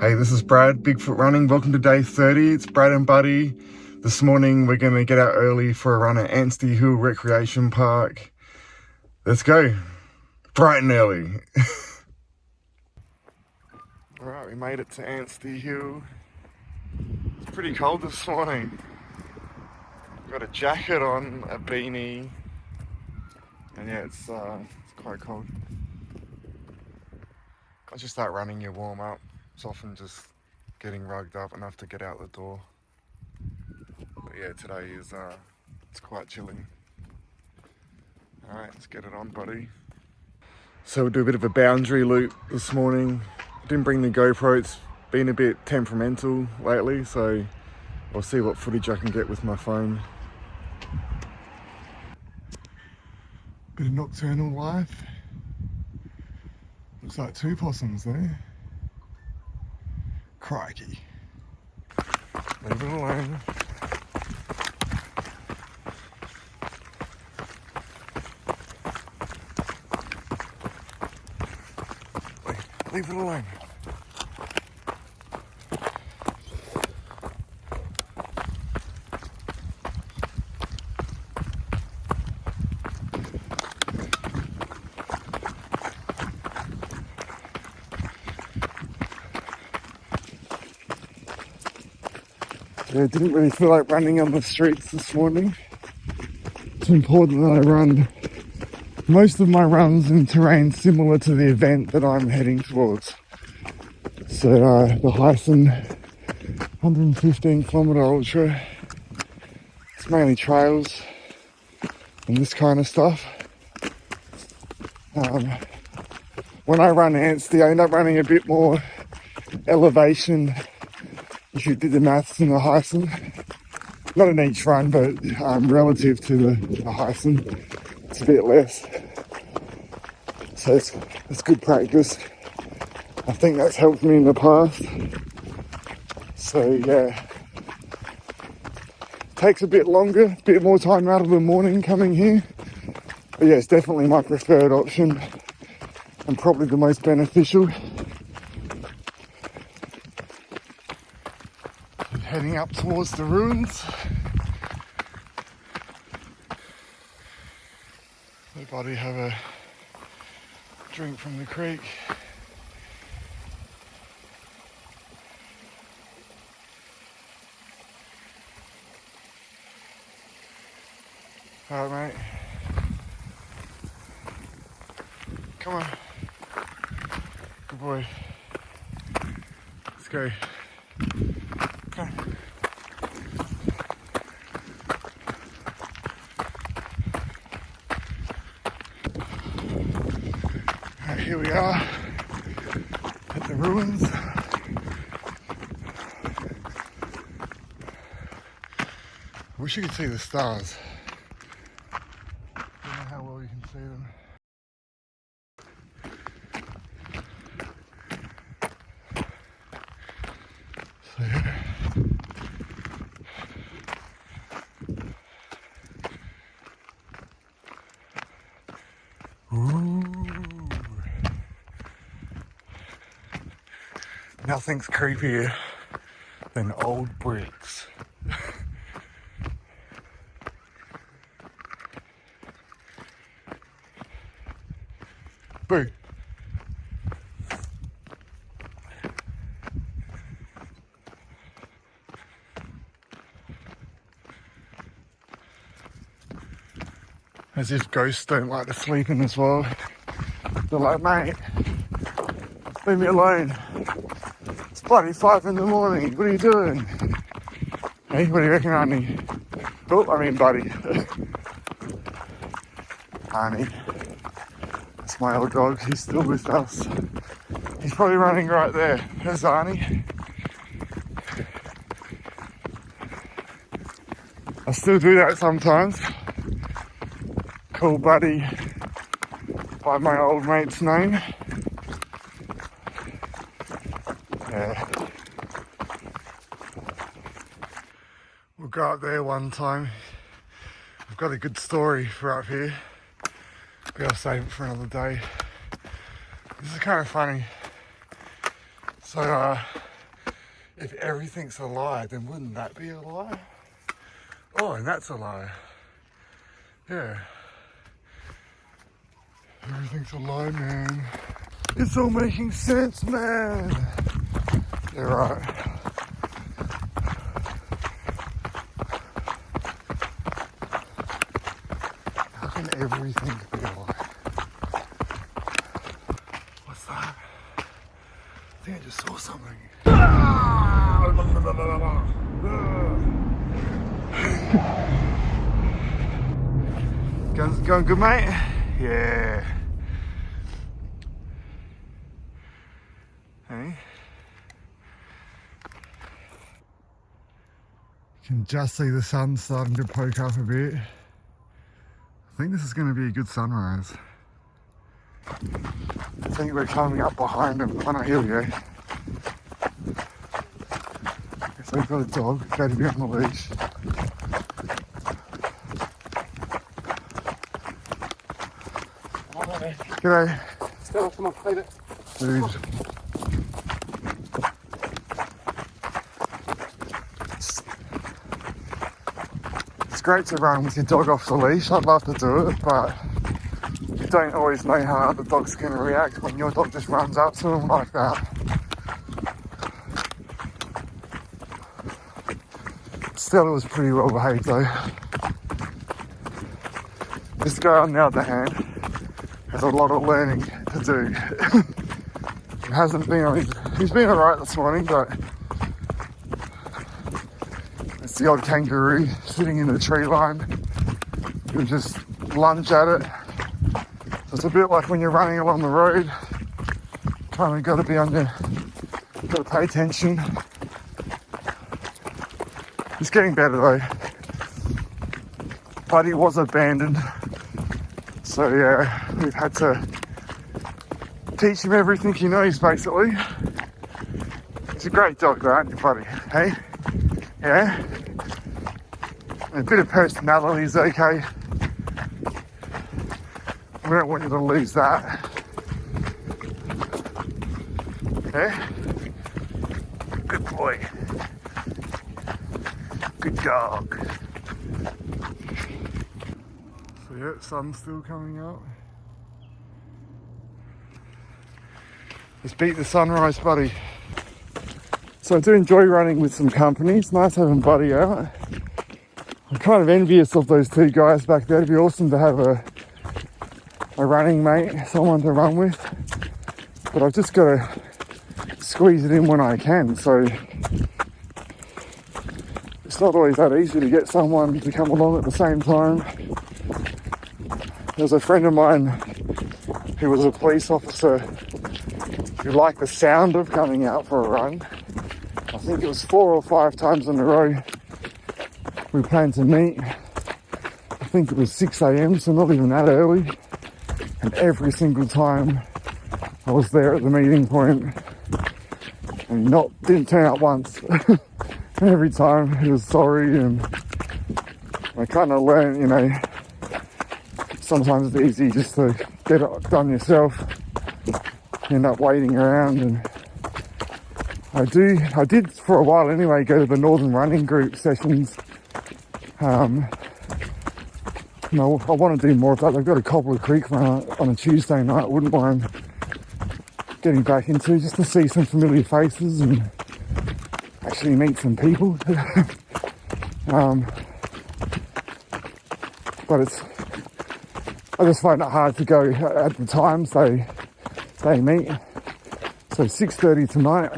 Hey, this is Brad, Bigfoot Running. Welcome to day 30. It's Brad and Buddy. This morning we're going to get out early for a run at Anstey Hill Recreation Park. Let's go. Bright and early. Alright, we made it to Anstey Hill. It's pretty cold this morning. Got a jacket on, a beanie, and yeah, it's quite cold. Once you start running, you warm up. It's often just getting rugged up enough to get out the door. But yeah, today is it's quite chilly. Alright, let's get it on, buddy. So we'll do a bit of a boundary loop this morning. Didn't bring the GoPro, it's been a bit temperamental lately, so I'll see what footage I can get with my phone. Bit of nocturnal life. Looks like 2 possums there. Crikey. Leave it alone. Leave it alone. Yeah, didn't really feel like running on the streets this morning. It's important that I run most of my runs in terrain similar to the event that I'm heading towards. So the Heysen 115 kilometre ultra, it's mainly trails and this kind of stuff. When I run Anstey, I end up running a bit more elevation if you did the maths in the Heysen. Not in each run, but relative to the Heysen, it's a bit less. So it's good practice. I think that's helped me in the past. So yeah, takes a bit longer, a bit more time out of the morning coming here. But yeah, it's definitely my preferred option and probably the most beneficial. Heading up towards the ruins. Everybody have a drink from the creek. Alright, mate. Come on. Good boy. Let's go. Okay. Alright, here we are at the ruins. I wish you could see the stars. I don't know how well you can see them. So yeah. Ooh. Nothing's creepier than old bricks. Boo. As if ghosts don't like to sleep in as well. They're like, mate, leave me alone. It's bloody 5 in the morning. What are you doing? Hey, what do you reckon, Arnie? Oh, I mean, buddy. Arnie. That's my old dog. He's still with us. He's probably running right there. There's Arnie. I still do that sometimes. Call Buddy by my old mate's name. Yeah. We'll go up there one time. I've got a good story for up here. Maybe I'll save it for another day. This is kind of funny. So If everything's a lie, then wouldn't that be a lie? Oh, and that's a lie. Yeah. Everything's a lie, man. It's all making sense, man. You're right. How can everything be a lie? What's that? I think I just saw something. Guns going good, mate? Yeah. Hey. You can just see the sun starting to poke up a bit. I think this is going to be a good sunrise. I think we're coming up behind him. Oh no, here we go. So we've got a dog, got to be on the leash. G'day. Stand up, come on, leave it. Dude. It's great to run with your dog off the leash. I'd love to do it, but you don't always know how other dogs can react when your dog just runs up to them like that. Still, it was pretty well behaved though. This guy, on the other hand, has a lot of learning to do. He hasn't been on he's been alright this morning, but it's the odd kangaroo sitting in the tree line. You just lunge at it. So it's a bit like when you're running along the road, kind of got to be on your, got to pay attention. It's getting better though. Buddy was abandoned. So yeah, we've had to teach him everything he knows basically. He's a great dog though, aren't you, Buddy? Hey? Yeah? And a bit of personality is okay. We don't want you to lose that. Yeah? Good boy. Good dog. So yeah, sun's still coming up. Let's beat the sunrise, Buddy. So I do enjoy running with some company. It's nice having Buddy out. I'm kind of envious of those two guys back there. It'd be awesome to have a running mate, someone to run with. But I've just got to squeeze it in when I can. So it's not always that easy to get someone to come along at the same time. There's a friend of mine who was a police officer who liked the sound of coming out for a run. I think it was 4 or 5 times in a row we planned to meet. I think it was 6 a.m, so not even that early. And every single time I was there at the meeting point and didn't turn up once. Every time he was sorry, and I kind of learned, you know, sometimes it's easy just to get it done yourself. End up waiting around, and I did for a while anyway go to the Northern Running Group sessions. I want to do more of that. They've got a Cobbler Creek run on a Tuesday night. I wouldn't mind getting back into just to see some familiar faces and actually meet some people. But I just find it hard to go at the times they meet. So 6:30 tonight.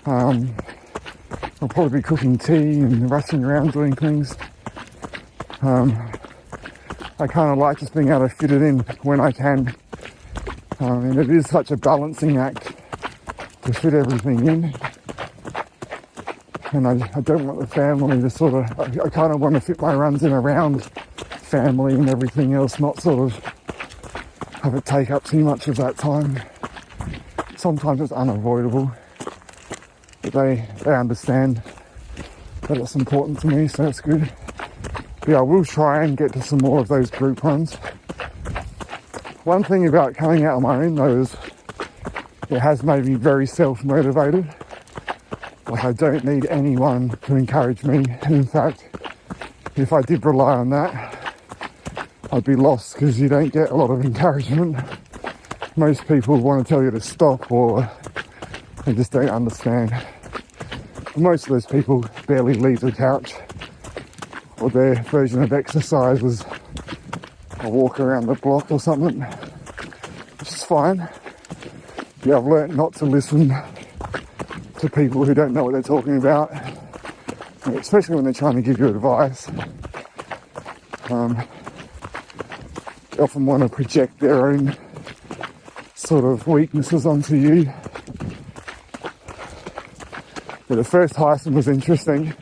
I'll probably be cooking tea and rushing around doing things. I kind of like just being able to fit it in when I can. And it is such a balancing act to fit everything in. And I don't want the family to sort of, I kind of want to fit my runs in around family and everything else, not sort of have it take up too much of that time. Sometimes it's unavoidable, but they understand that it's important to me, so that's good. But yeah, I will try and get to some more of those group runs. One thing about coming out on my own though is it has made me very self-motivated. Like, I don't need anyone to encourage me. And in fact, if I did rely on that, I'd be lost, because you don't get a lot of encouragement. Most people want to tell you to stop, or they just don't understand. Most of those people barely leave the couch, or their version of exercise was a walk around the block or something, which is fine. Yeah, I've learnt not to listen to people who don't know what they're talking about, especially when they're trying to give you advice. They often want to project their own sort of weaknesses onto you. But the first Heysen was interesting.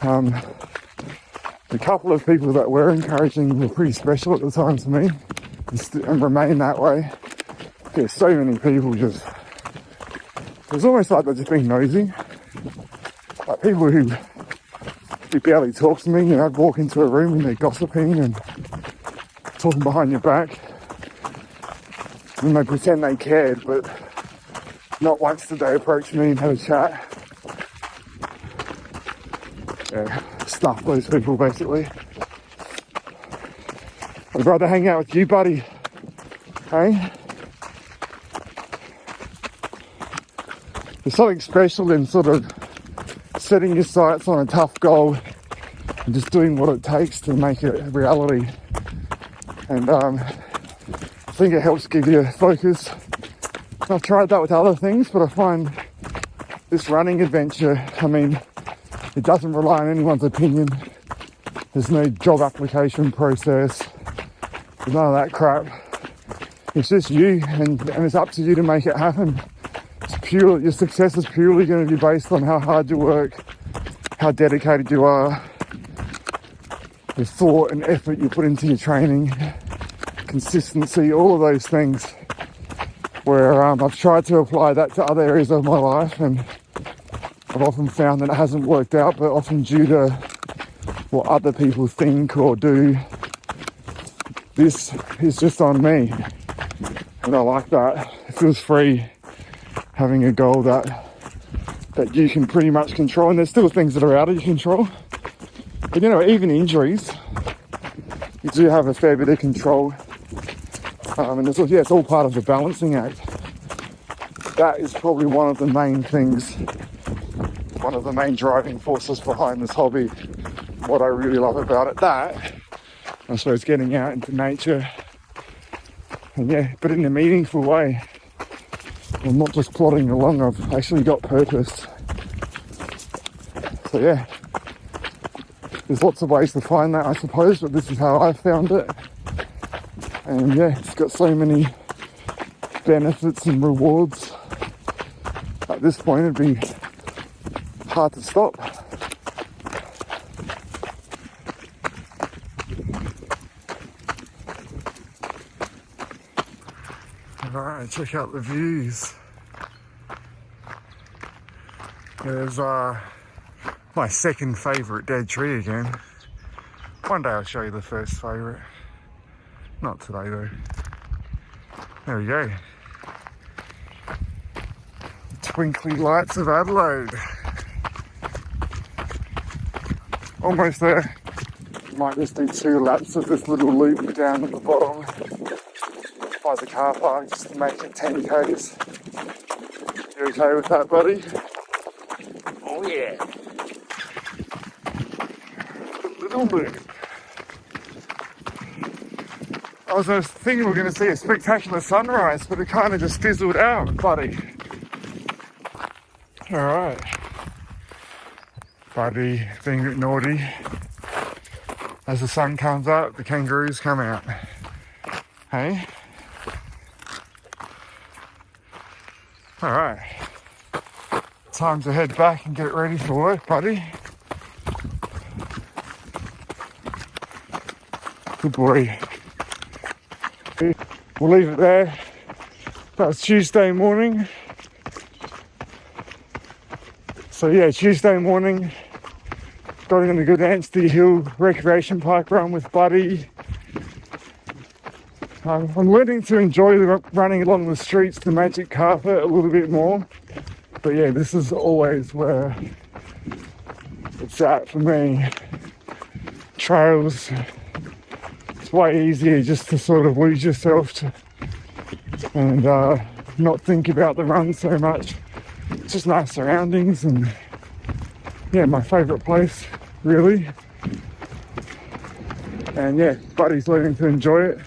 The couple of people that were encouraging were pretty special at the time to me, and remain that way. There's so many people just, it was almost like they're just being nosy. Like people who barely talk to me, you know, I'd walk into a room and they're gossiping and talking behind your back. And they pretend they cared, but not once did they approach me and have a chat. Yeah, stuff those people basically. I'd rather hang out with you, buddy. Hey? There's something special in sort of setting your sights on a tough goal and just doing what it takes to make it a reality. And I think it helps give you focus. I've tried that with other things, but I find this running adventure, I mean, it doesn't rely on anyone's opinion. There's no job application process. There's none of that crap. It's just you, and it's up to you to make it happen. It's pure, your success is purely going to be based on how hard you work, how dedicated you are, the thought and effort you put into your training, consistency, all of those things. Where I've tried to apply that to other areas of my life, and I've often found that it hasn't worked out, but often due to what other people think or do. This is just on me, and I like that. It feels free having a goal that you can pretty much control, and there's still things that are out of your control. But you know, even injuries, you do have a fair bit of control. And it's all part of the balancing act. That is probably one of the main things, one of the main driving forces behind this hobby. What I really love about it, that, I suppose, getting out into nature, and yeah, but in a meaningful way. I'm not just plodding along, I've actually got purpose. So yeah, there's lots of ways to find that, I suppose, but this is how I found it. And yeah, it's got so many benefits and rewards. At this point, it'd be hard to stop. Alright, check out the views. There's my second favourite dead tree again. One day I'll show you the first favourite. Not today though. There we go. Twinkly lights of Adelaide. Almost there. Might just do 2 laps of this little loop down at the bottom by the car park just to make it 10 k's. You okay with that, buddy? Oh yeah. Little loop. I was thinking we were going to see a spectacular sunrise, but it kind of just fizzled out, buddy. Alright. Buddy being a bit naughty. As the sun comes up, the kangaroos come out. Hey? Alright. Time to head back and get ready for work, buddy. Good boy. We'll leave it there. That was Tuesday morning. So yeah, Tuesday morning, got in a good Anstey Hill Recreation Park run with Buddy. I'm learning to enjoy running along the streets, the magic carpet, a little bit more. But yeah, this is always where it's at for me. Trails, it's way easier just to sort of lose yourself and not think about the run so much. It's just nice surroundings, and yeah, my favourite place, really. And yeah, Buddy's learning to enjoy it.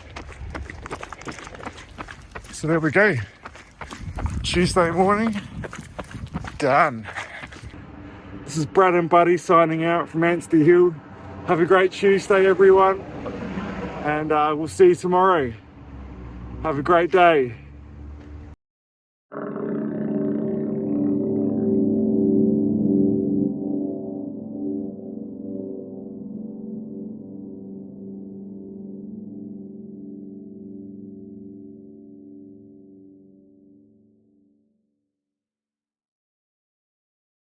So there we go. Tuesday morning, done. This is Brad and Buddy signing out from Anstey Hill. Have a great Tuesday, everyone. And we'll see you tomorrow. Have a great day.